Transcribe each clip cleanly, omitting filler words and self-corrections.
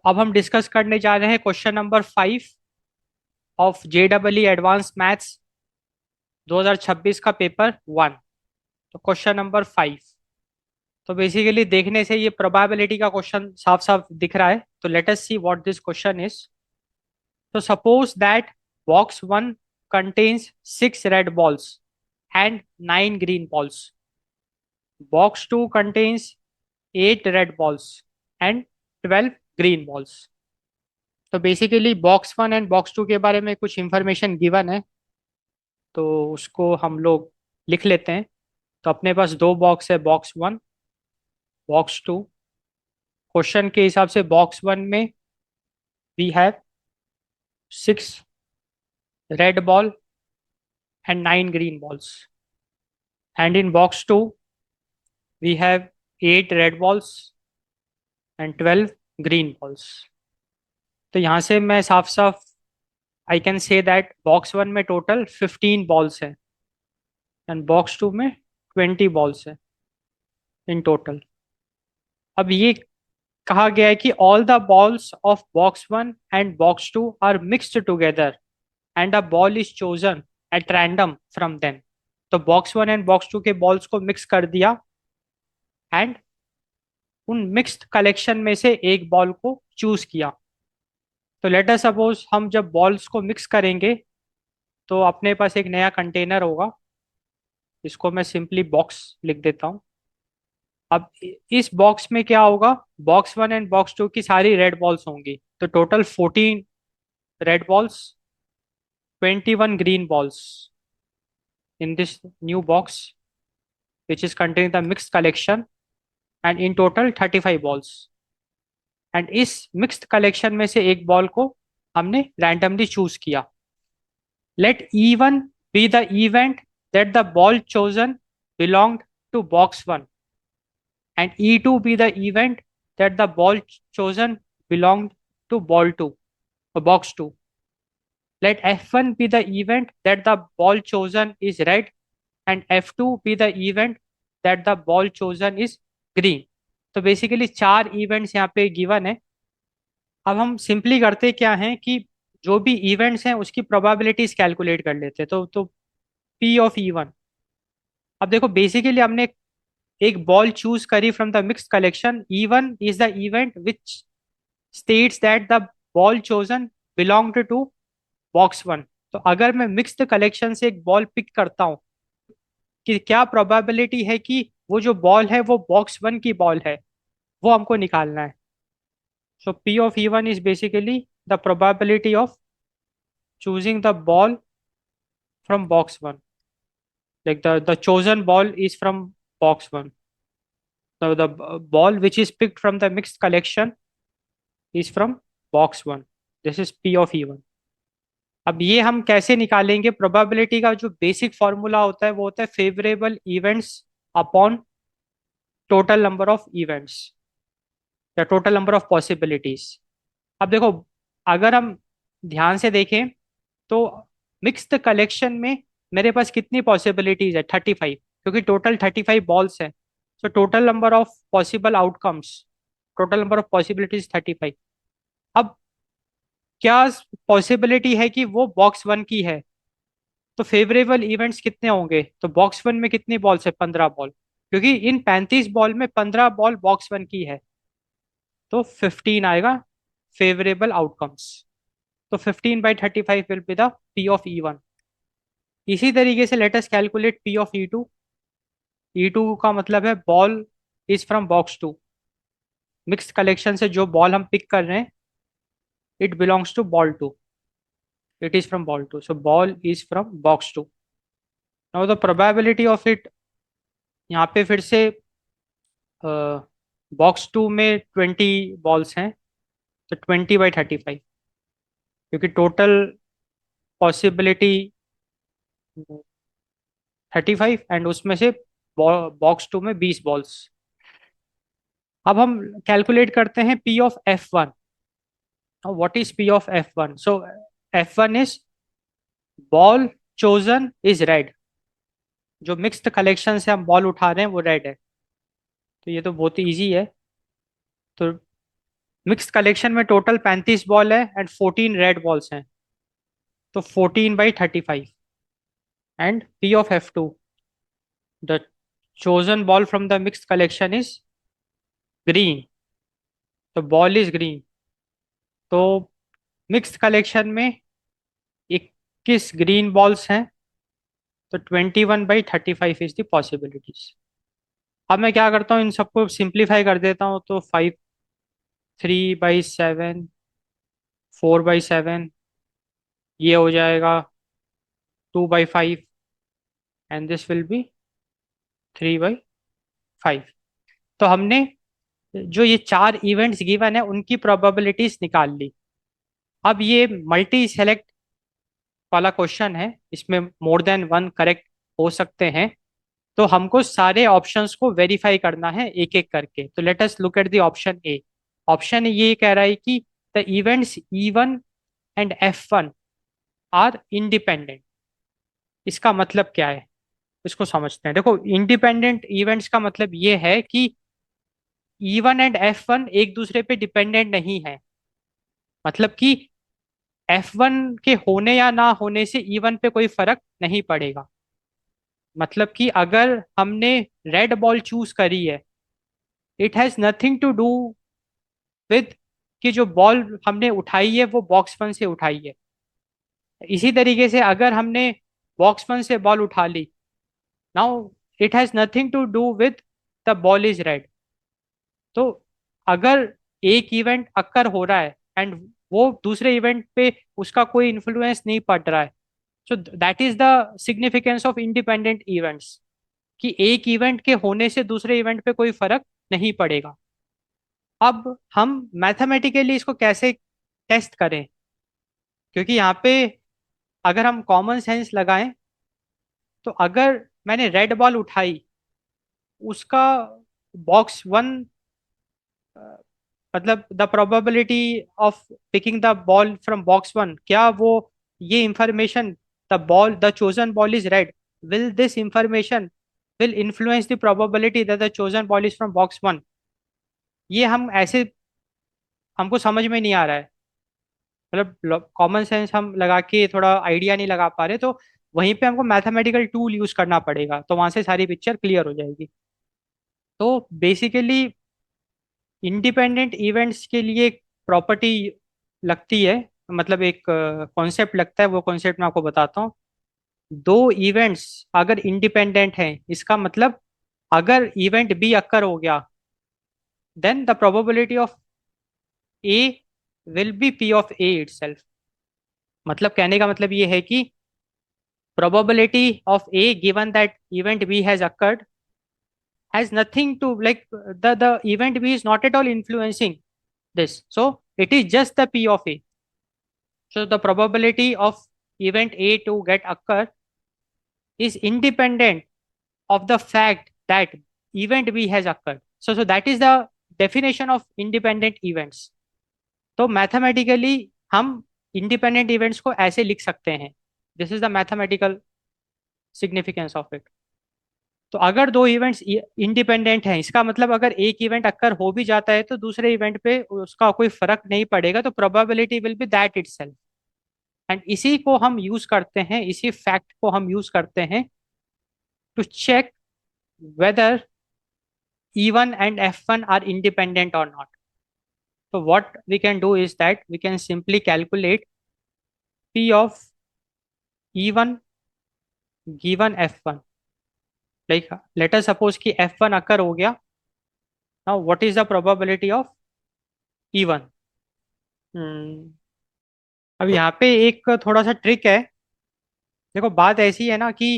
अब हम डिस्कस करने जा रहे हैं question number 5 of JEE advance maths 2026 का पेपर 1। तो क्वेश्चन नंबर 5, तो बेसिकली देखने से ये प्रोबेबिलिटी का क्वेश्चन साफ साफ दिख रहा है। तो let us see what this question is. तो suppose that box 1 contains 6 red balls and 9 green balls. Box 2 contains 8 red balls and 12 green balls. तो बेसिकली बॉक्स 1 एंड बॉक्स 2 के बारे में कुछ इंफॉर्मेशन गिवन है, तो उसको हम लोग लिख लेते हैं। तो अपने पास दो बॉक्स है, बॉक्स 1, बॉक्स 2। क्वेश्चन के हिसाब से बॉक्स 1 में we have 6 red ball and 9 green balls, and in box 2 we have 8 red balls and 12 green balls. तो यहाँ से मैं साफ साफ I can say that box 1 में टोटल 15 बॉल्स हैं एंड बॉक्स 2 में 20 बॉल्स हैं इन टोटल। अब ये कहा गया है कि all the balls of box 1 and box 2 are mixed together and a ball is chosen at random from them. तो बॉक्स 1 एंड बॉक्स 2 के बॉल्स को मिक्स कर दिया एंड उन मिक्स्ड कलेक्शन में से एक बॉल को चूज किया। तो लेट अस सपोज हम जब बॉल्स को मिक्स करेंगे तो अपने पास एक नया कंटेनर होगा, इसको मैं सिंपली बॉक्स लिख देता हूँ। अब इस बॉक्स में क्या होगा, बॉक्स 1 एंड बॉक्स 2 की सारी रेड बॉल्स होंगी। तो total 14 red balls, 21 green balls in this new box, which is containing the mixed collection, and in total 35 balls. And इस मिक्स्ड कलेक्शन में से एक बॉल को हमने रैंडमली चूज किया। Let E1 be the event that the ball chosen belonged to box 1 and E2 be the event that the ball chosen belonged to ball 2 or box 2. Let F1 be the event that the ball chosen is red and F2 be the event that the ball chosen is green. तो basically चार events यहाँ पे given है। अब हम simply करते क्या हैं कि जो भी इवेंट्स हैं उसकी प्रोबेबिलिटीज कैलकुलेट कर लेते हैं। तो P ऑफ E1। अब देखो बेसिकली हमने एक बॉल चूज करी from the mixed collection. E1 is the event which states that the ball chosen belonged to box 1। तो अगर मैं मिक्स्ड कलेक्शन से एक बॉल पिक करता हूँ कि क्या प्रोबेबिलिटी है कि वो जो बॉल है वो बॉक्स 1 की बॉल है, वो हमको निकालना है। सो P of E1 is basically the probability of choosing the ball from box 1, like the chosen ball is from box 1। So the ball which is picked from the mixed collection is from box 1. This is P of E1. अब ये हम कैसे निकालेंगे? Probability का जो basic formula होता है वो होता है favourable events upon total number of events या टोटल नंबर ऑफ पॉसिबिलिटीज। अब देखो, अगर हम ध्यान से देखें तो मिक्स्ड कलेक्शन में मेरे पास कितनी पॉसिबिलिटीज है? 35, क्योंकि टोटल 35 बॉल्स हैं। So total number of possible outcomes, total number of possibilities 35। अब क्या पॉसिबिलिटी है कि वो बॉक्स 1 की है? तो फेवरेबल इवेंट्स कितने होंगे? तो बॉक्स 1 में कितनी बॉल्स है? 15 बॉल, क्योंकि इन 35 बॉल में 15 बॉल बॉक्स 1 की है। तो 15 आएगा फेवरेबल आउटकम्स। तो 15/35 will be the P of E1। इसी तरीके से let us calculate P of E2। E2 का मतलब है ball is from box 2। Mixed collection से जो बॉल हम पिक कर रहे हैं, it belongs to ball 2, it is from ball 2, so ball is from box 2। Now the probability of it, यहाँ पे फिर से बॉक्स 2 में 20 बॉल्स हैं, तो 20/35, क्योंकि टोटल पॉसिबिलिटी 35 एंड उसमें से बॉक्स 2 में 20 बॉल्स। अब हम कैलकुलेट करते हैं P of F1। What is P of F1? So F1 is ball chosen is red. जो मिक्स्ड कलेक्शन से हम बॉल उठा रहे हैं वो रेड है। तो ये तो बहुत ही ईजी है। तो मिक्स्ड कलेक्शन में टोटल 35 बॉल है एंड 14 रेड बॉल्स हैं, तो 14/35। And P of F2, the chosen ball from the mixed collection is green, तो बॉल इज ग्रीन। तो मिक्स्ड कलेक्शन में 21 ग्रीन बॉल्स हैं, तो 21/35 इज द पॉसिबिलिटीज। अब मैं क्या करता हूँ, इन सबको सिंप्लीफाई कर देता हूँ, तो 3/7, 4/7, ये हो जाएगा 2/5, एंड दिस विल बी 3/5। तो हमने जो ये चार इवेंट्स गिवन है उनकी प्रोबेबिलिटीज निकाल ली। अब ये मल्टी सेलेक्ट वाला क्वेश्चन है, इसमें मोर देन वन करेक्ट हो सकते हैं, तो हमको सारे ऑप्शंस को वेरीफाई करना है एक एक करके। तो let us look at the option A. Option ये कह रहा है कि the events E1 and F1 are independent. इसका मतलब क्या है, इसको समझते हैं। देखो, इंडिपेंडेंट इवेंट्स का मतलब ये है कि E1 एंड F1 एक दूसरे पे डिपेंडेंट नहीं है। मतलब कि F1 के होने या ना होने से E1 पे कोई फर्क नहीं पड़ेगा। मतलब कि अगर हमने रेड बॉल चूज करी है, it has nothing to do with कि जो बॉल हमने उठाई है वो बॉक्स 1 से उठाई है। इसी तरीके से अगर हमने बॉक्स 1 से बॉल उठा ली, now it has nothing to do with the ball is red. तो अगर एक इवेंट अक्कर हो रहा है एंड वो दूसरे इवेंट पे उसका कोई इन्फ्लुएंस नहीं पड़ रहा है, so that is the significance of independent events, कि एक इवेंट के होने से दूसरे इवेंट पे कोई फर्क नहीं पड़ेगा। अब हम मैथमेटिकली इसको कैसे टेस्ट करें, क्योंकि यहाँ पे अगर हम कॉमन सेंस लगाएं, तो अगर मैंने रेड बॉल उठाई, उसका बॉक्स 1, मतलब the probability of picking the ball from box 1, क्या वो ये information, the chosen ball is red, will this information will influence the probability that the chosen ball is from box 1? ये हम ऐसे, हमको समझ में नहीं आ रहा है। मतलब कॉमन सेंस हम लगा के थोड़ा आइडिया नहीं लगा पा रहे, तो वहीं पे हमको मैथमेटिकल टूल यूज करना पड़ेगा, तो वहां से सारी पिक्चर क्लियर हो जाएगी। तो बेसिकली इंडिपेंडेंट इवेंट्स के लिए एक प्रॉपर्टी लगती है, मतलब एक कॉन्सेप्ट लगता है, वो कॉन्सेप्ट मैं आपको बताता हूँ। दो इवेंट्स अगर इंडिपेंडेंट हैं, इसका मतलब अगर इवेंट बी अक्कर हो गया, then the probability of A will be P of A itself। मतलब कहने का मतलब ये है कि probability of A given that event B has occurred has nothing to, like, the event B is not at all influencing this, so it is just the P of A. So the probability of event A to get occur is independent of the fact that event B has occurred. So that is the definition of independent events. तो mathematically हम independent events को ऐसे लिख सकते हैं, this is the mathematical significance of it. तो अगर दो इवेंट्स इंडिपेंडेंट हैं, इसका मतलब अगर एक इवेंट अक्कर हो भी जाता है तो दूसरे इवेंट पे उसका कोई फर्क नहीं पड़ेगा, तो probability will be that itself. And इसी को हम यूज करते हैं, इसी फैक्ट को हम यूज करते हैं to check whether E1 and F1 are independent or not. So what we can do is that we can simply calculate P of E1 given F1. Like, let us suppose कि F1 अकर हो गया। Now what is the probability of E1? अब यहाँ पे एक थोड़ा सा trick है। देखो, बात ऐसी है ना कि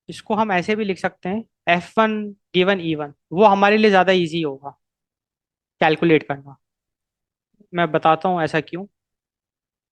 इसको हम ऐसे भी लिख सकते हैं, F1 गिवन E1, वो हमारे लिए ज़्यादा इजी होगा कैलकुलेट करना। मैं बताता हूँ ऐसा क्यों।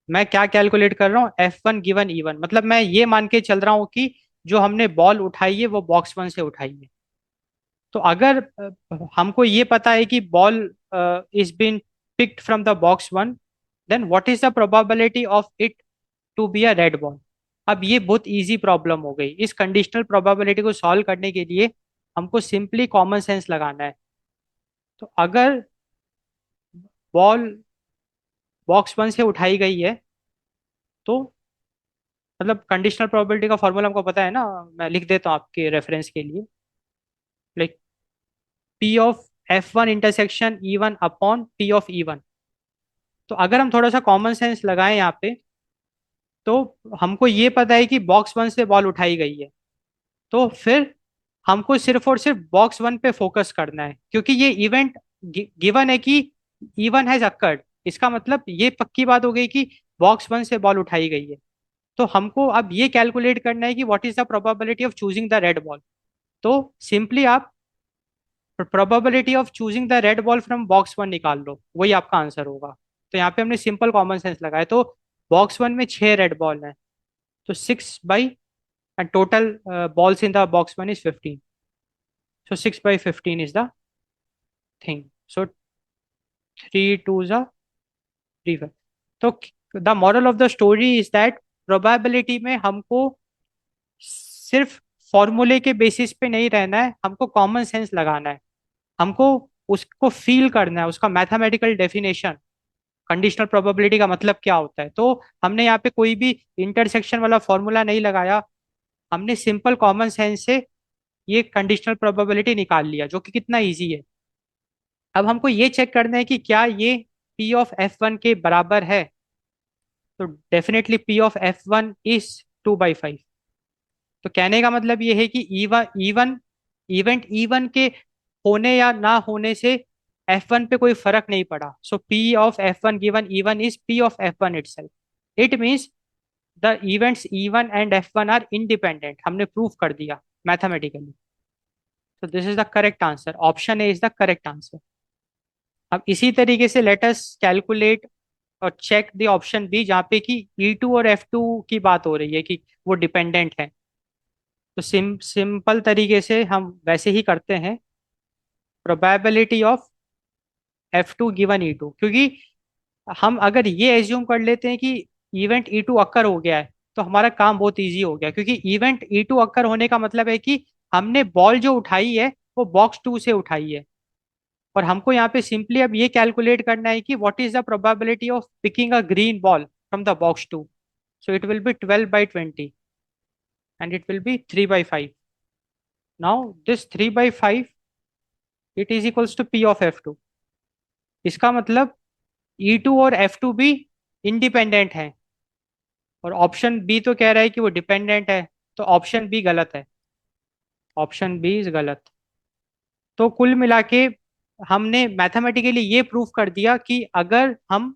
मैं क्या कैलकुलेट कर रहा हूँ, F1 गिवन E1, मतलब मैं ये मान के चल रहा हूँ कि जो हमने बॉल उठाई है वो बॉक्स 1 से उठाई है। तो अगर हमको ये पता है कि ball is been picked from the box 1, then what is the probability of it to be a red ball? अब ये बहुत इजी प्रॉब्लम हो गई। इस कंडीशनल प्रोबेबिलिटी को सॉल्व करने के लिए हमको सिंपली कॉमन सेंस लगाना है। तो अगर बॉल बॉक्स वन से उठाई गई है, तो मतलब कंडीशनल प्रोबेबिलिटी का फॉर्मूला हमको पता है ना, मैं लिख देता हूँ आपके रेफरेंस के लिए। Like P of F1 intersection E1 upon P of E1। तो अगर हम थोड़ा सा कॉमन सेंस लगाएं यहाँ पे, तो हमको ये पता है कि बॉक्स वन से बॉल उठाई गई है, तो फिर हमको सिर्फ और सिर्फ बॉक्स वन पे फोकस करना है, क्योंकि ये इवेंट गिवन है कि E1 हैज अकर्ड। इसका मतलब ये पक्की बात हो गई कि बॉक्स वन से बॉल उठाई गई है। तो हमको अब ये कैलकुलेट करना है कि what is the probability of choosing the red ball. तो सिंपली आप probability of choosing the red ball from box one निकाल लो, वही आपका आंसर होगा। तो यहाँ पे हमने सिंपल कॉमन सेंस लगाया, तो बॉक्स वन में 6 रेड बॉल हैं, तो 6 by, and total balls in the box one is 15, so 6 by 15 is the thing. So 3 2 is a 3 5। तो the moral of the story is that probability में हमको सिर्फ फॉर्मूले के बेसिस पे नहीं रहना है, हमको कॉमन सेंस लगाना है, हमको उसको फील करना है, उसका मैथमेटिकल डेफिनेशन, कंडीशनल प्रोबेबिलिटी का मतलब क्या होता है। तो हमने यहाँ पे कोई भी इंटरसेक्शन वाला फॉर्मूला नहीं लगाया, हमने सिंपल कॉमन सेंस से ये कंडीशनल प्रोबेबिलिटी निकाल लिया, जो कि कितना इजी है। अब हमको ये चेक करना है कि क्या ये पी ऑफ F1 के बराबर है। तो definitely P of F1 is 2/5। तो कहने का मतलब ये है कि ईवन इवेंट E1 के होने या ना होने से F1 पे कोई फर्क नहीं पड़ा। So P of F1 given E1 is P of F1 itself. It means the events E1 and F1 are independent. हमने प्रूफ कर दिया मैथमेटिकली। तो this is the correct answer, option A is the correct answer. अब इसी तरीके से let us calculate और check the option B, जहाँ पे कि E2 और F2 की बात हो रही है कि वो डिपेंडेंट है। तो सिंपल तरीके से हम वैसे ही करते हैं, probability of F2 given E2, क्योंकि हम अगर ये एज्यूम कर लेते हैं कि इवेंट E2 अक्कर हो गया है, तो हमारा काम बहुत इजी हो गया, क्योंकि इवेंट E2 अक्कर होने का मतलब है कि हमने बॉल जो उठाई है वो बॉक्स टू से उठाई है। और हमको यहाँ पे सिंपली अब ये कैलकुलेट करना है कि what is the probability of picking a green ball from the box two. So it will be 12/20 and it will be 3/5। Now this 3/5 it is equals to P of F2। इसका मतलब E2 और F2 भी independent हैं, और option B तो कह रहा है कि वो डिपेंडेंट है। तो ऑप्शन बी गलत है, ऑप्शन बी इज गलत। तो कुल मिला के हमने मैथमेटिकली ये प्रूफ कर दिया कि अगर हम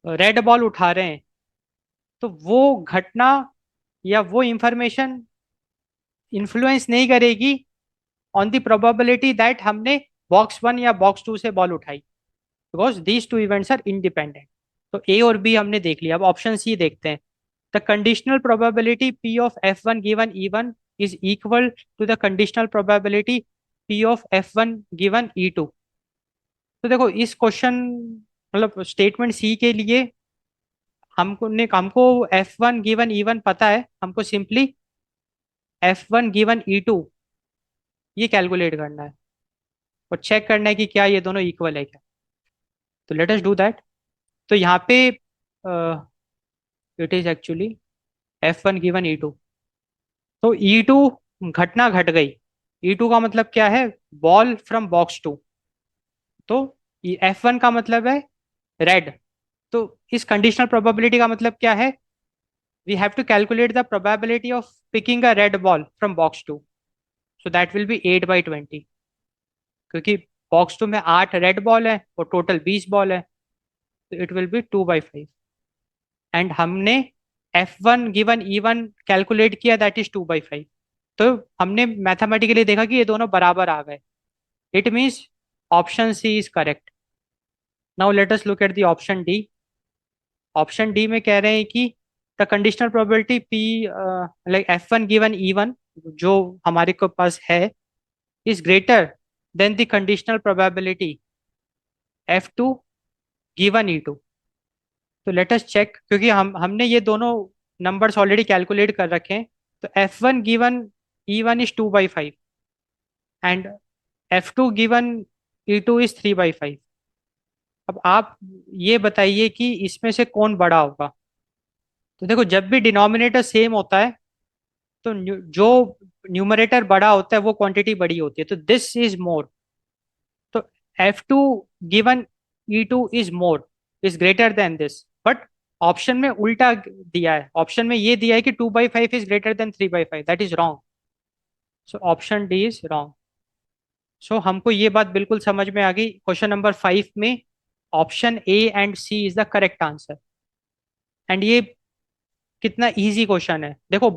रेड बॉल उठा रहे हैं, तो वो घटना या वो इंफॉर्मेशन इन्फ्लुएंस नहीं करेगी ऑन द प्रोबेबिलिटी दैट हमने बॉक्स वन या बॉक्स टू से बॉल उठाई, because these two events are independent. तो ए और बी हमने देख लिया, अब ऑप्शन सी देखते हैं। The conditional probability P of F1 given E1 is equal to the conditional probability P of F1 given E2। तो देखो इस क्वेश्चन, मतलब स्टेटमेंट सी के लिए हमको F1 गिवन E1 पता है, हमको सिंपली F1 गिवन E2 ये कैलकुलेट करना है और चेक करना है कि क्या ये दोनों इक्वल है क्या। तो लेट अस डू दैट। तो यहाँ पे it is actually F1 given E2। तो E2 घटना घट गई। E2 का मतलब क्या है, बॉल फ्रॉम बॉक्स टू। तो F1 का मतलब है रेड। तो इस कंडीशनल प्रोबेबिलिटी का मतलब क्या है, we have to calculate the probability of picking a red ball from box two. So that will be 8/20, क्योंकि बॉक्स टू में 8 रेड बॉल है और टोटल 20 बॉल है, तो इट विल बी 2/5। एंड हमने F1 गिवन E1 कैलकुलेट किया, that is 2/5। तो हमने मैथमेटिकली देखा कि ये दोनों बराबर आ गए। It means option C is correct. Now let us look at the option D. Option D में कह रहे हैं कि the conditional probability P, like F1 given E1 जो हमारे को पास है, is greater than the conditional probability F2 given E2। तो लेट अस चेक, क्योंकि हमने ये दोनों नंबर्स ऑलरेडी कैलकुलेट कर रखे हैं। तो F1 given E1 is 2/5 and F2 given E2 is 3/5। अब आप ये बताइए कि इसमें से कौन बड़ा होगा। तो देखो, जब भी डिनोमिनेटर सेम होता है तो जो न्यूमरेटर बड़ा होता है वो क्वांटिटी बड़ी होती है, तो दिस इज मोर। तो F2 given E2 is more, is greater then this, but option में उल्टा दिया है। ऑप्शन में ये दिया है कि 2/5 is greater than 3/5, that is wrong. So option D is wrong. So हमको ये बात बिल्कुल समझ में आ गई, क्वेश्चन नंबर 5 में option A and C is the correct answer. And ये कितना इजी क्वेश्चन है, देखो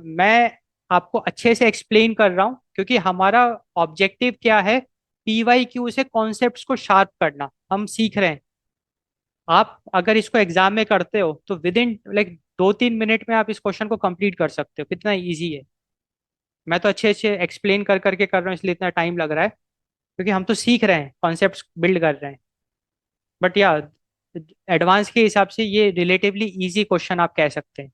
मैं आपको अच्छे से एक्सप्लेन कर रहा हूँ क्योंकि हमारा ऑब्जेक्टिव क्या है, PYQ से कॉन्सेप्ट्स को शार्प करना हम सीख रहे हैं। आप अगर इसको एग्जाम में करते हो तो विद इन लाइक 2-3 मिनट में आप इस क्वेश्चन को कंप्लीट कर सकते हो, कितना इजी है। मैं तो अच्छे अच्छे एक्सप्लेन कर करके कर रहा हूँ इसलिए इतना टाइम लग रहा है, क्योंकि हम तो सीख रहे हैं, कॉन्सेप्ट्स बिल्ड कर रहे हैं। बट या एडवांस के हिसाब से ये रिलेटिवली इजी क्वेश्चन आप कह सकते हैं।